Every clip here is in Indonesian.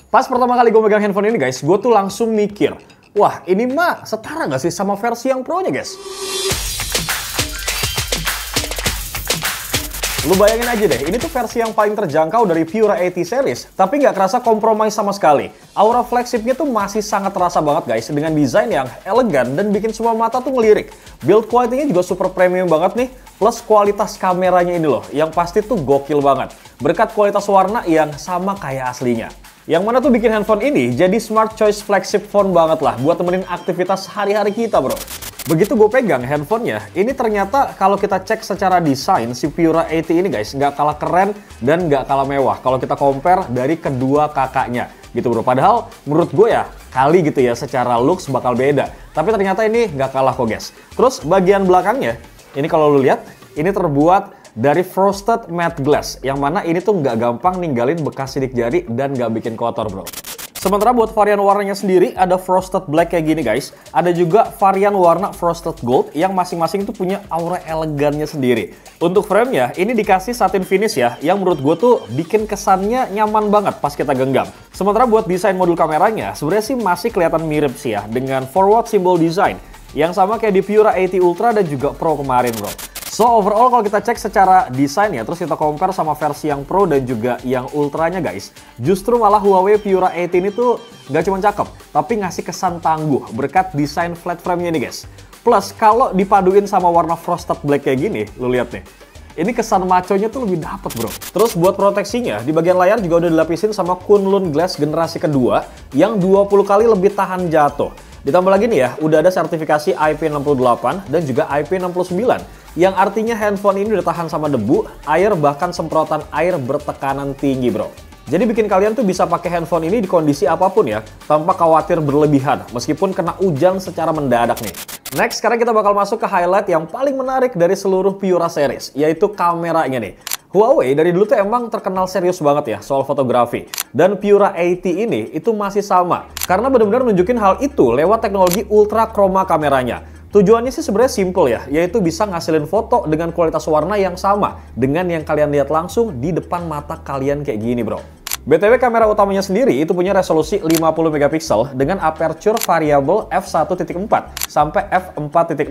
Pas pertama kali gue megang handphone ini guys, gue tuh langsung mikir, wah ini mah setara nggak sih sama versi yang Pro-nya guys? Lu bayangin aja deh, ini tuh versi yang paling terjangkau dari Pura 80 series, tapi nggak kerasa kompromi sama sekali. Aura flagshipnya tuh masih sangat terasa banget guys, dengan desain yang elegan dan bikin semua mata tuh ngelirik. Build quality-nya juga super premium banget nih, plus kualitas kameranya ini loh, yang pasti tuh gokil banget. Berkat kualitas warna yang sama kayak aslinya. Yang mana tuh bikin handphone ini jadi smart choice flagship phone banget lah, buat temenin aktivitas hari-hari kita bro. Begitu gue pegang handphonenya, ini ternyata kalau kita cek secara desain, si Pura 80 ini guys, nggak kalah keren dan nggak kalah mewah kalau kita compare dari kedua kakaknya gitu bro. Padahal menurut gue ya, kali gitu ya secara looks bakal beda. Tapi ternyata ini nggak kalah kok guys. Terus bagian belakangnya, ini kalau lu lihat, ini terbuat dari frosted matte glass, yang mana ini tuh nggak gampang ninggalin bekas sidik jari dan nggak bikin kotor bro. Sementara buat varian warnanya sendiri ada frosted black kayak gini guys. Ada juga varian warna frosted gold yang masing-masing itu punya aura elegannya sendiri. Untuk frame-nya ini dikasih satin finish ya, yang menurut gue tuh bikin kesannya nyaman banget pas kita genggam. Sementara buat desain modul kameranya sebenarnya sih masih kelihatan mirip sih ya dengan forward symbol design yang sama kayak di Pura 80 Ultra dan juga Pro kemarin bro. So overall kalau kita cek secara desain ya, terus kita compare sama versi yang Pro dan juga yang Ultranya guys, justru malah Huawei Pura 80 ini tuh nggak cuma cakep, tapi ngasih kesan tangguh berkat desain flat frame-nya nih guys. Plus kalau dipaduin sama warna frosted black kayak gini, lu lihat nih, ini kesan maconya tuh lebih dapet bro. Terus buat proteksinya, di bagian layar juga udah dilapisin sama Kunlun Glass generasi kedua yang 20 kali lebih tahan jatuh. Ditambah lagi nih ya, udah ada sertifikasi IP68 dan juga IP69, yang artinya handphone ini udah tahan sama debu, air, bahkan semprotan air bertekanan tinggi bro. Jadi bikin kalian tuh bisa pakai handphone ini di kondisi apapun ya, tanpa khawatir berlebihan, meskipun kena hujan secara mendadak nih. Next, sekarang kita bakal masuk ke highlight yang paling menarik dari seluruh Pura series, yaitu kameranya nih. Huawei dari dulu tuh emang terkenal serius banget ya soal fotografi. Dan Pura 80 ini itu masih sama. Karena benar-benar nunjukin hal itu lewat teknologi ultra chroma kameranya. Tujuannya sih sebenarnya simple ya, yaitu bisa ngasilin foto dengan kualitas warna yang sama dengan yang kalian lihat langsung di depan mata kalian kayak gini bro. BTW kamera utamanya sendiri itu punya resolusi 50 megapiksel dengan aperture variable f1.4 sampai f4.0.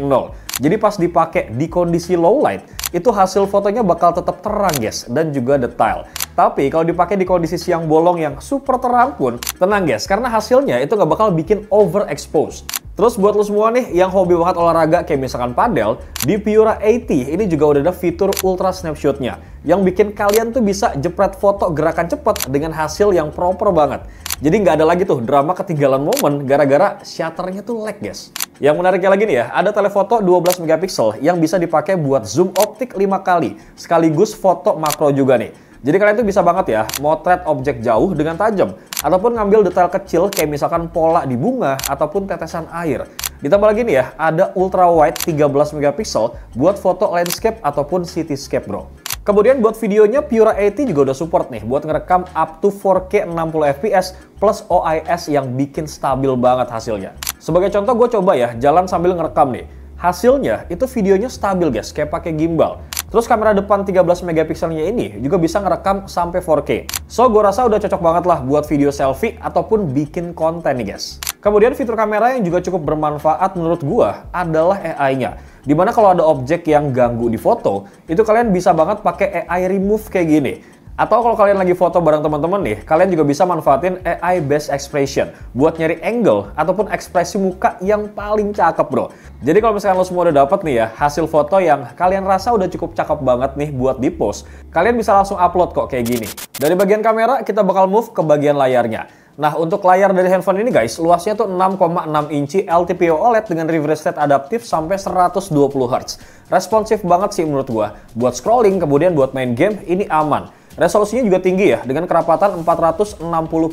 Jadi pas dipakai di kondisi low light, itu hasil fotonya bakal tetap terang guys, dan juga detail. Tapi kalau dipakai di kondisi siang bolong yang super terang pun, tenang guys, karena hasilnya itu nggak bakal bikin overexposed. Terus buat lo semua nih yang hobi banget olahraga kayak misalkan padel, di Pura 80 ini juga udah ada fitur ultra snapshotnya yang bikin kalian tuh bisa jepret foto gerakan cepat dengan hasil yang proper banget. Jadi nggak ada lagi tuh drama ketinggalan momen gara-gara shutternya tuh lag guys. Yang menariknya lagi nih ya, ada telefoto 12 megapiksel yang bisa dipakai buat zoom optik 5 kali, sekaligus foto makro juga nih. Jadi kalian tuh bisa banget ya motret objek jauh dengan tajam, ataupun ngambil detail kecil kayak misalkan pola di bunga ataupun tetesan air. Ditambah lagi nih ya, ada ultra wide 13 megapiksel buat foto landscape ataupun cityscape bro. Kemudian buat videonya Pura 80 juga udah support nih buat ngerekam up to 4K 60 fps plus OIS yang bikin stabil banget hasilnya. Sebagai contoh gue coba ya jalan sambil ngerekam nih. Hasilnya itu videonya stabil guys, kayak pakai gimbal. Terus kamera depan 13 megapikselnya ini juga bisa ngerekam sampai 4K. So gue rasa udah cocok banget lah buat video selfie ataupun bikin konten nih guys. Kemudian fitur kamera yang juga cukup bermanfaat menurut gue adalah AI-nya. Dimana kalau ada objek yang ganggu di foto, itu kalian bisa banget pakai AI remove kayak gini. Atau kalau kalian lagi foto bareng teman-teman nih, kalian juga bisa manfaatin AI Best Expression buat nyari angle ataupun ekspresi muka yang paling cakep bro. Jadi kalau misalkan lo semua udah dapet nih ya, hasil foto yang kalian rasa udah cukup cakep banget nih buat di post, kalian bisa langsung upload kok kayak gini. Dari bagian kamera, kita bakal move ke bagian layarnya. Nah, untuk layar dari handphone ini guys, luasnya tuh 6,6 inci LTPO OLED dengan refresh rate adaptif sampai 120 Hz. Responsif banget sih menurut gua. Buat scrolling, kemudian buat main game, ini aman. Resolusinya juga tinggi ya, dengan kerapatan 460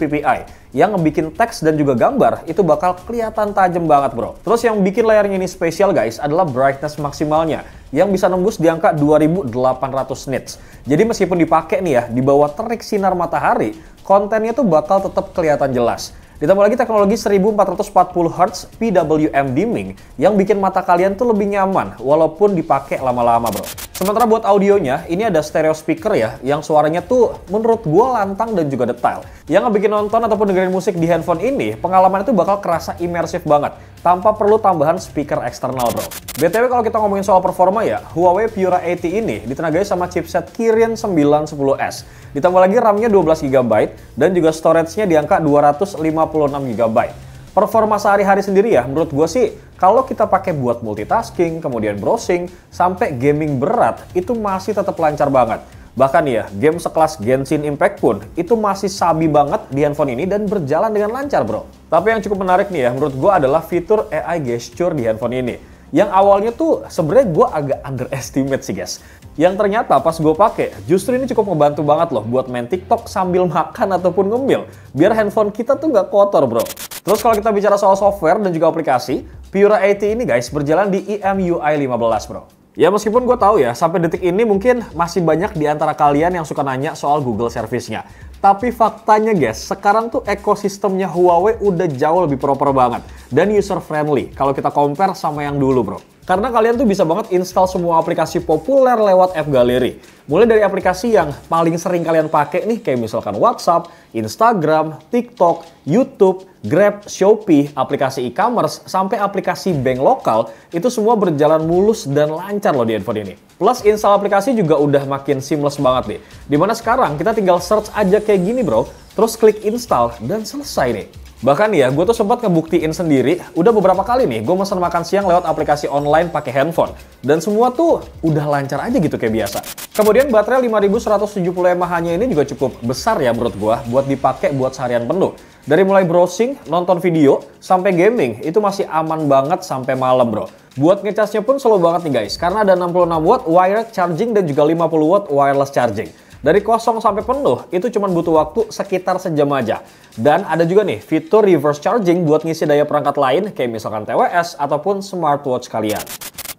ppi, yang ngebikin teks dan juga gambar itu bakal kelihatan tajam banget bro. Terus yang bikin layarnya ini spesial guys adalah brightness maksimalnya, yang bisa nembus di angka 2800 nits. Jadi meskipun dipakai nih ya, di bawah terik sinar matahari, kontennya tuh bakal tetap kelihatan jelas. Ditambah lagi teknologi 1440 Hz PWM dimming, yang bikin mata kalian tuh lebih nyaman, walaupun dipakai lama-lama bro. Sementara buat audionya, ini ada stereo speaker ya, yang suaranya tuh menurut gua lantang dan juga detail. Yang ngebikin nonton ataupun dengerin musik di handphone ini, pengalaman itu bakal kerasa imersif banget, tanpa perlu tambahan speaker eksternal bro. BTW kalau kita ngomongin soal performa ya, Huawei Pura 80 ini ditenagai sama chipset Kirin 910S. Ditambah lagi RAM-nya 12GB dan juga storage-nya di angka 256GB. Performa sehari-hari sendiri ya, menurut gue sih kalau kita pakai buat multitasking, kemudian browsing, sampai gaming berat, itu masih tetap lancar banget. Bahkan ya, game sekelas Genshin Impact pun itu masih sabi banget di handphone ini dan berjalan dengan lancar bro. Tapi yang cukup menarik nih ya, menurut gue adalah fitur AI Gesture di handphone ini. Yang awalnya tuh sebenarnya gue agak underestimate sih guys. Yang ternyata pas gue pakai, justru ini cukup ngebantu banget loh buat main TikTok sambil makan ataupun ngemil. Biar handphone kita tuh nggak kotor bro. Terus kalau kita bicara soal software dan juga aplikasi, Pura 80 ini guys berjalan di EMUI 15 bro. Ya meskipun gue tahu ya, sampai detik ini mungkin masih banyak di antara kalian yang suka nanya soal Google service-nya. Tapi faktanya guys, sekarang tuh ekosistemnya Huawei udah jauh lebih proper banget. Dan user friendly kalau kita compare sama yang dulu bro. Karena kalian tuh bisa banget install semua aplikasi populer lewat App Gallery. Mulai dari aplikasi yang paling sering kalian pakai nih, kayak misalkan WhatsApp, Instagram, TikTok, YouTube, Grab, Shopee, aplikasi e-commerce, sampai aplikasi bank lokal, itu semua berjalan mulus dan lancar loh di handphone ini. Plus install aplikasi juga udah makin seamless banget nih. Dimana sekarang kita tinggal search aja kayak gini bro, terus klik install dan selesai nih. Bahkan ya, gue tuh sempat ngebuktiin sendiri, udah beberapa kali nih gue mesen makan siang lewat aplikasi online pakai handphone. Dan semua tuh udah lancar aja gitu kayak biasa. Kemudian baterai 5170 mAh-nya ini juga cukup besar ya menurut gue, buat dipakai buat seharian penuh. Dari mulai browsing, nonton video, sampai gaming, itu masih aman banget sampai malam bro. Buat ngecasnya pun slow banget nih guys, karena ada 66 watt wired charging dan juga 50 watt wireless charging. Dari kosong sampai penuh, itu cuma butuh waktu sekitar sejam aja. Dan ada juga nih fitur reverse charging buat ngisi daya perangkat lain, kayak misalkan TWS ataupun smartwatch kalian.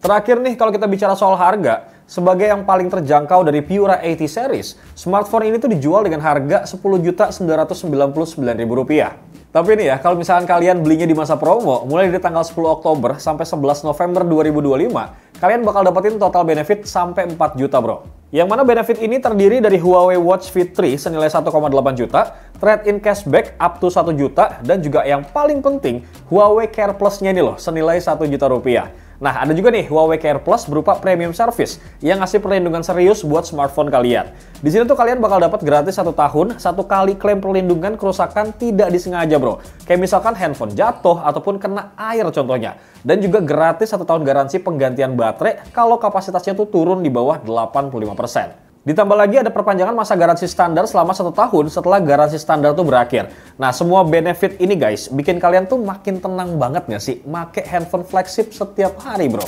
Terakhir nih, kalau kita bicara soal harga, sebagai yang paling terjangkau dari Pura 80 series, smartphone ini tuh dijual dengan harga Rp10.999.000. Tapi nih ya, kalau misalkan kalian belinya di masa promo, mulai dari tanggal 10 Oktober sampai 11 November 2025, kalian bakal dapetin total benefit sampai 4 juta bro. Yang mana benefit ini terdiri dari Huawei Watch Fit 3 senilai 1,8 juta, trade-in cashback up to 1 juta, dan juga yang paling penting, Huawei Care Plus-nya ini loh, senilai 1 juta rupiah. Nah, ada juga nih Huawei Care Plus berupa premium service yang ngasih perlindungan serius buat smartphone kalian. Di sini tuh kalian bakal dapat gratis 1 tahun, 1 kali klaim perlindungan kerusakan tidak disengaja bro. Kayak misalkan handphone jatuh ataupun kena air contohnya. Dan juga gratis 1 tahun garansi penggantian baterai kalau kapasitasnya tuh turun di bawah 85%. Ditambah lagi ada perpanjangan masa garansi standar selama 1 tahun setelah garansi standar tuh berakhir. Nah, semua benefit ini guys, bikin kalian tuh makin tenang banget nggak sih make handphone flagship setiap hari bro.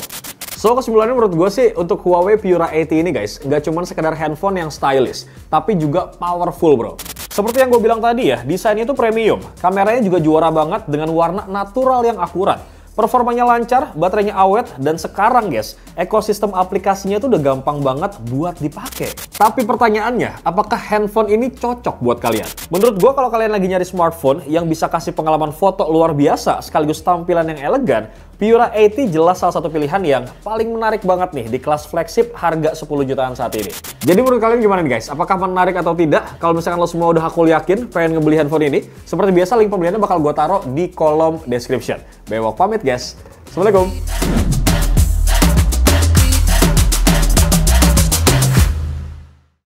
So, kesimpulannya menurut gue sih, untuk Huawei Pura 80 ini guys, nggak cuma sekedar handphone yang stylish, tapi juga powerful bro. Seperti yang gue bilang tadi ya, desainnya tuh premium, kameranya juga juara banget dengan warna natural yang akurat. Performanya lancar, baterainya awet, dan sekarang guys, ekosistem aplikasinya tuh udah gampang banget buat dipakai. Tapi pertanyaannya, apakah handphone ini cocok buat kalian? Menurut gua kalau kalian lagi nyari smartphone yang bisa kasih pengalaman foto luar biasa sekaligus tampilan yang elegan, Pura 80 jelas salah satu pilihan yang paling menarik banget nih di kelas flagship harga 10 jutaan saat ini. Jadi menurut kalian gimana nih guys? Apakah menarik atau tidak? Kalau misalkan lo semua udah aku yakin pengen ngebeli handphone ini, seperti biasa link pembeliannya bakal gua taruh di kolom description. Bewok pamit guys. Assalamualaikum.